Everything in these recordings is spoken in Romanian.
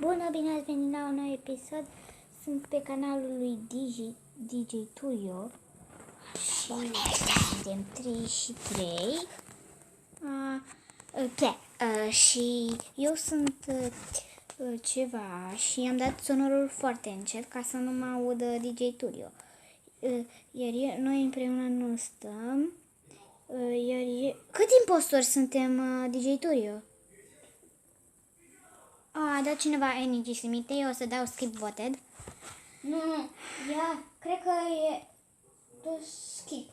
Bună, bine ați venit la un nou episod. Sunt pe canalul lui DJ Tuyo și suntem 3 și 3. Și eu sunt ceva și am dat sonorul foarte încet ca să nu mă audă DJ Tuyo. Iar noi împreună nu stăm. Cât impostori suntem, DJ Tuyo? A dat cineva Energy Limite, eu o să dau skip voted. Nu, cred că e de skip.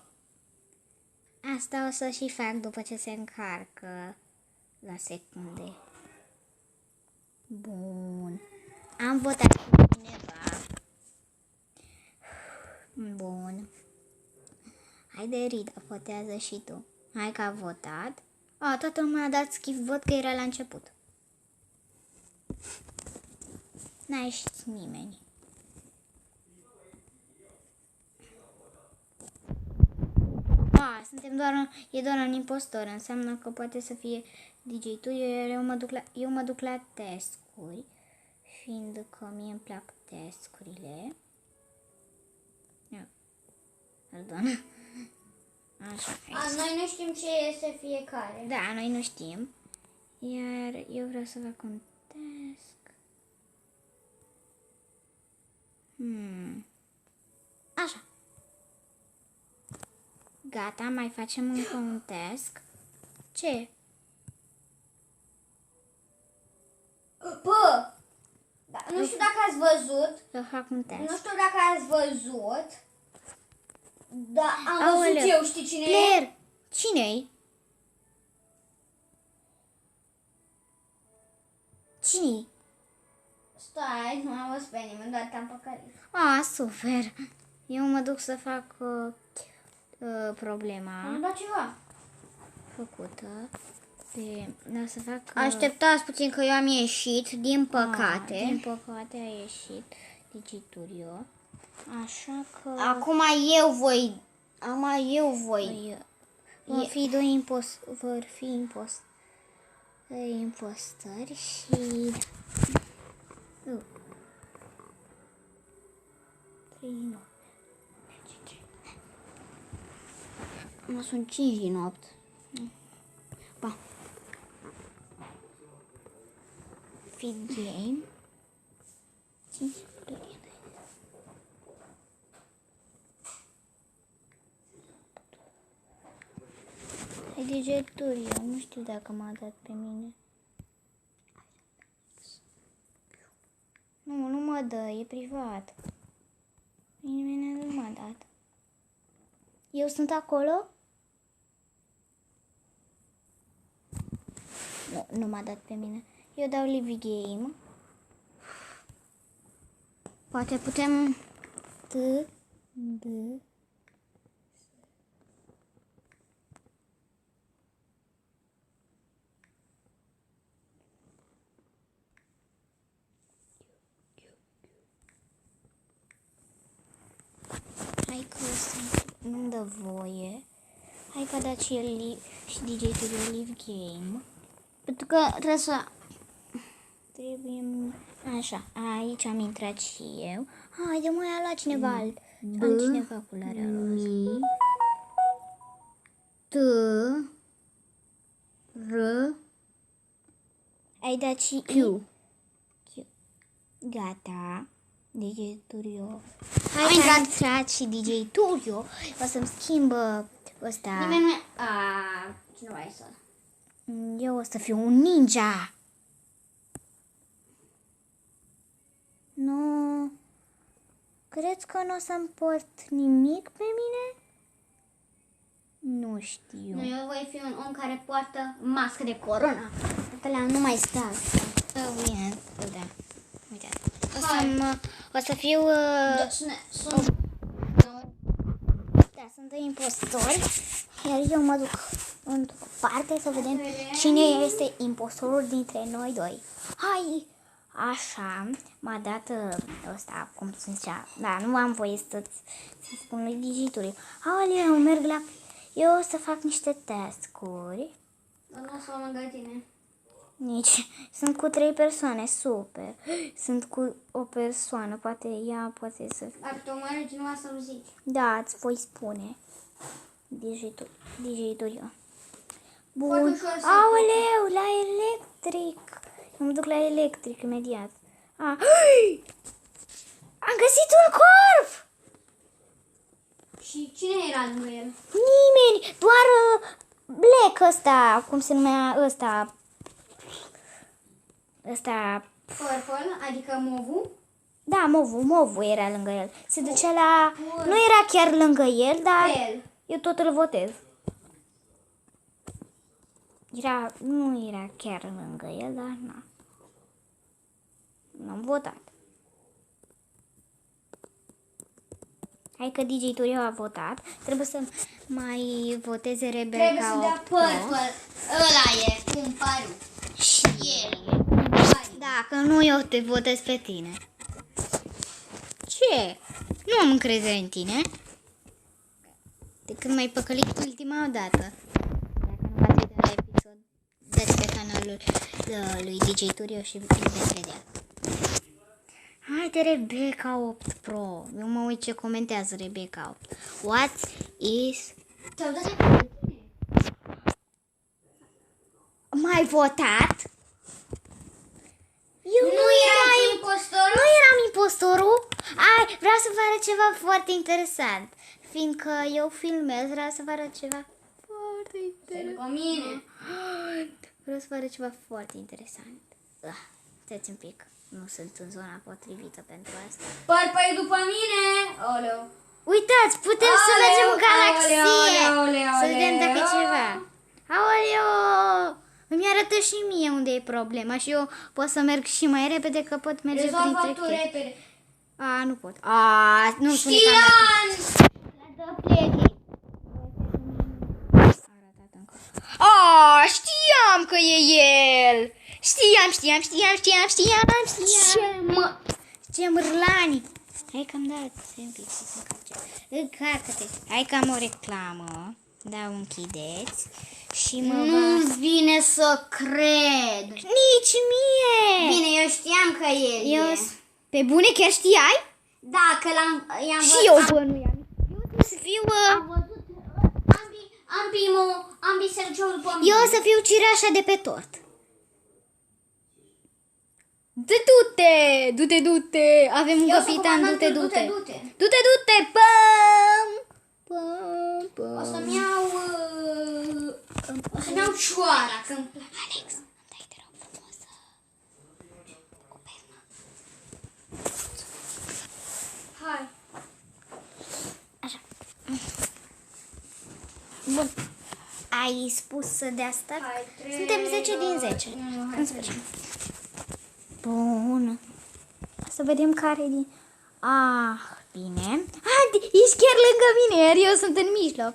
Asta o să și fac după ce se încarcă la secunde. Bun. Am votat cu cineva. Bun. Haide, Rida, votează și tu. Hai că a votat. Toată lumea a dat skip vot că era la început. N-a ieșit nimeni. Suntem doar un impostor. Înseamnă că poate să fie DJ Tuyo, iar eu mă duc la task-uri, fiind că mie îmi plac task-urile. Așa. Noi nu știm ce este fiecare. Da, noi nu știm. Iar eu vreau să fac un task. Așa. Gata, mai facem încă un task. Ce? Bă! Nu știu dacă ați văzut. Să fac un task. Nu știu dacă ați văzut. Da, am văzut eu. Știi cine Claire. e? Cine-i? Cine-i? Stai, nu am văzut pe nimeni, doar te-am păcălit. Super. Eu mă duc să fac problema Am dat ceva. făcută. O să fac... Așteptați puțin că eu am ieșit, din păcate. Din păcate a ieșit Digiturio. Așa că... Acum eu voi. Vor fi impostări și... 3 Mă sunt 5 din 8. Ba. Feed game. 5 Hai DJ Tuyo, nu știu dacă m-a dat pe mine. Nu mă dă, e privat. Nimeni nu m-a dat. Eu sunt acolo? Nu m-a dat pe mine. Eu dau live game. Poate putem... Hai că nu-mi dă voie. Hai că a dat și el și DJ Tuyo live game. Pentru că trebuie să... Trebuie... Așa, aici am intrat și eu. Haide, mă, a luat cineva alt. Am cineva culoarea roz. Ai dat și Q. Gata. DJ Tuyo. Hai că a intrat și DJ Tuyo. O să-mi schimbă ăsta. Nimeni nu e... Cineva e să... Eu o să fiu un ninja. Nu. Crezi că nu o să-mi port nimic pe mine? Nu știu. Nu, eu voi fi un om care poartă mască de corona. Că la nu mai stau. Bine, da. Uite. O să fiu... Sunt impostori. Iar eu mă duc într-o parte să vedem cine este impostorul dintre noi doi. Hai! Așa, m-a dat ăsta, cum se zicea. Da, nu am voie să-ți spun lui Digiturio. Aoleu, merg la... Eu o să fac niște task-uri. Nu o să mă lângă tine. Nici. Sunt cu 3 persoane, super. Sunt cu o persoană, poate ea poate să... Dacă te omoară cineva să-mi zici. Da, îți voi spune. DJ Dorio. Bun. Foarte ușor să Aoleu, la electric. Eu mă duc la electric imediat. Am găsit un corp! Și cine era lângă el? Nimeni, doar Black ăsta, cum se numea ăsta? Ăsta, Purple, adică movul. da, Movu era lângă el. Se ducea la... Nu era chiar lângă el, dar El. eu tot îl votez. Nu era chiar lângă el, dar na. L-am votat. Hai că DJ Turio a votat. Trebuie să mai voteze Rebecca. Trebuie să dea 8 Pro. Purple. Ăla e un paru. Și el. Dacă nu, eu te votez pe tine. Ce? Nu am încredere în tine. De când m-ai păcălit ultima dată. Dacă nu v-ați uitat la episod, dați pe canalul lui DJ Turio și îl veți vedea. Haide, Rebecca 8 Pro. Eu mă uit ce comentează Rebecca 8. What is... Te-au dat acolo. M-ai votat? Eu Nu erai impostor? Nu eram impostorul. Vreau să vă arăt ceva foarte interesant. Fiindcă eu filmez, vreau să vă arăt ceva foarte interesant. După mine. Vreau să vă arăt ceva foarte interesant. Stați un pic. Nu sunt în zona potrivită pentru asta. Purple e după mine. Oleu. Uitați, putem să mergem în galaxie. Aoleu. Să vedem dacă e ceva. Aoleo! Îmi arătă și mie unde e problema și eu pot să merg și mai repede că pot merge Rezolvă printre tu chestii. repede. Nu pot. Nu spune că am dat. Știam! Știam că e el. Știam. Ce mârlani. Hai că am dat. Încarcă-te. Hai că am o reclamă. Da, o închideți. Și Nu-ți vine să cred. Nici mie. Bine, eu știam că el e. Pe bune chiar știai? Da, că i-am Și văzut. eu bănuiam. Eu o să fiu... Am văzut ambii Sergio după mine. Eu o să fiu cireașa de pe tort. Du-te! Avem un capitan, du-te! Du-te! Pam! O să-mi iau... O să-mi iau cioara, că-mi place. Alex, îmi dai te rog frumos o permă. Hai. Așa. Bun. Ai spus de asta? Hai, Suntem 10 din 10. În sfârșit. Bun. Să vedem care din... Bine. Ești chiar lângă mine, iar eu sunt în mijloc.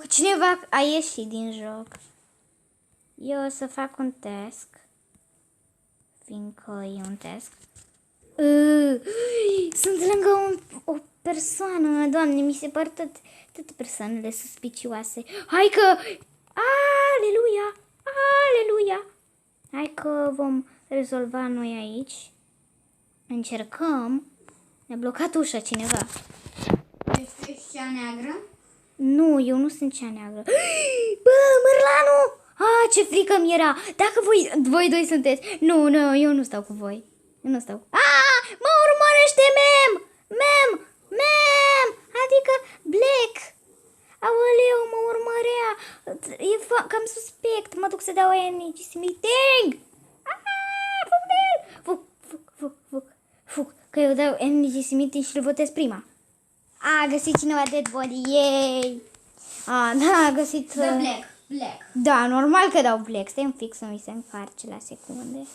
Cineva a ieșit din joc. Eu o să fac un task. Fiindcă e un task. Sunt lângă o persoană. Doamne, mi se par toate persoanele suspicioase. Hai că... Aleluia! Hai că vom rezolva noi aici. Încercăm. Ne-a blocat ușa cineva. Ești cea neagră? Nu, eu nu sunt cea neagră. Bă, Mărlanu! Ce frică mi era. Dacă voi doi sunteți. Nu, eu nu stau cu voi. Eu nu stau. Mă urmărește Mem! Adică Black. Aoleu, mă urmărea. E cam suspect. Mă duc să dau energy meeting. Fug. Că eu dau energy meeting și îl votez prima. A găsit cineva dead body. Yay! Da, a găsit... Black. Da, normal că dau Black. Stai un pic să mi se încarce la secunde.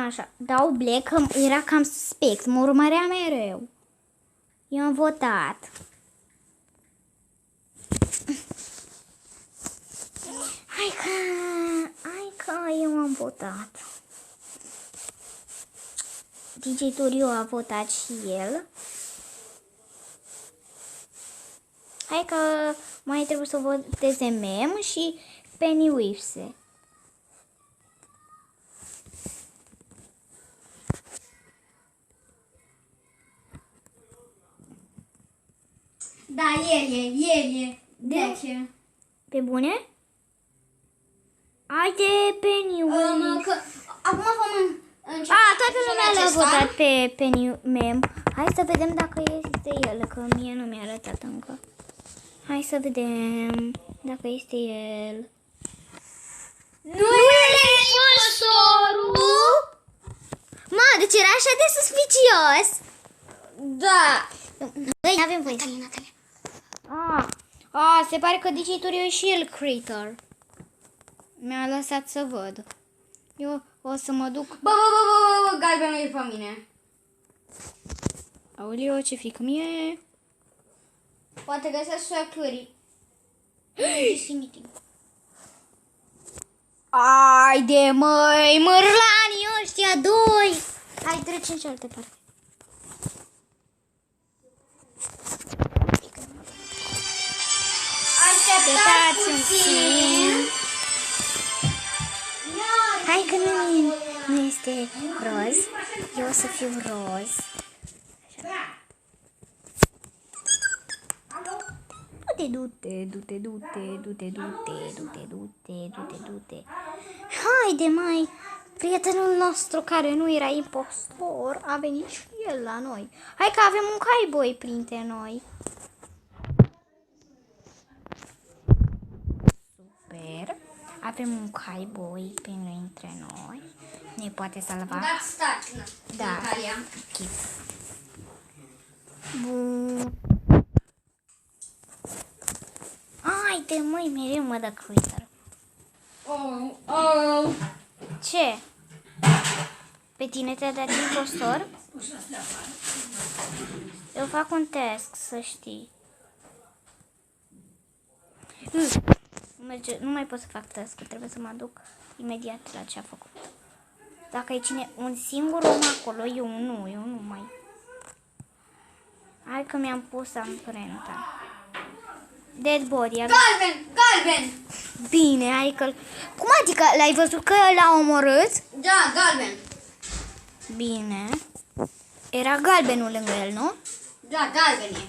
Așa. Dau Black, că era cam suspect. Mă urmărea mereu. Eu am votat. Hai că eu am votat. DJ Turio a votat și el. Hai că Mai trebuie să voteze Mem și Pennywise. Da, el e. De ce? Pe bune? Haide, Pennywise. Acum vom începe. Toată lumea l-a votat pe Mem. Hai să vedem dacă este el, că mie nu mi-a arătat încă. Hai să vedem dacă este el. Nu e impostorul! Deci era așa de suspicios. Da. Băi, n-avem voie. Natalia. Se pare că DJ-ul e și el Creator. Mi-a lăsat să văd. Eu o să mă duc. Bă, galbenul e pe mine. Aoleo, ce frică mie. Poate găsesc socării. Haide, măi, mărlanii ăștia doi. Hai, trecem în cealaltă parte. Așteptați puțin. Hai că nu este roz. Eu o să fiu roz. Du-te. Haide, mai. Prietenul nostru care nu era impostor a venit și el la noi. Hai că avem un cowboy printre noi. Super. Avem un cowboy printre noi. Ne poate salva. Dați start, Da. Natalia. Ok. Bun. Haide, măi, mereu mă dă Creator. Ce? Pe tine te-a dat impostor? Eu fac un task, să știi. Nu mai pot să fac task, trebuie să mă duc imediat la ce a făcut. Dacă e un singur om acolo, eu nu mai. Hai că mi-am pus amprenta. Dead body. Galben! Bine, hai că... Cum adică? L-ai văzut că l-a omorât? Da, galben. Bine. Era galbenul lângă el, nu? Da, galben e.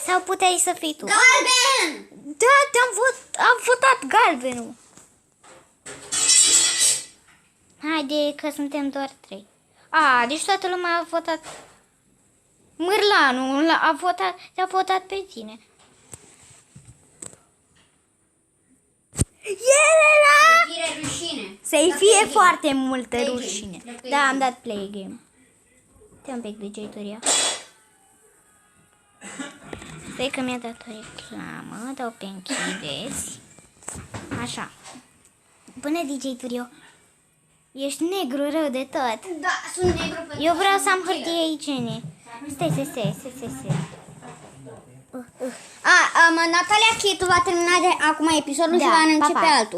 Sau puteai să fii tu? Galben! Da, am votat galbenul. Haide că suntem doar 3. Deci toată lumea a votat. Mârlanul te-a votat pe tine. El era! Rușine. Să-i Da, fie play foarte multă Play rușine. game. Da, play Da, am game. dat play game. Te un pic DJ Turia. Stai că mi-a dat o reclamă, dau pe închideți. Așa. Bună DJ Turio. Ești negru rău de tot. Da, sunt negru pentru Eu vreau să am că sunt hârtie igiene. Stai. Natalia Chitu va termina acum episodul și va începe altul.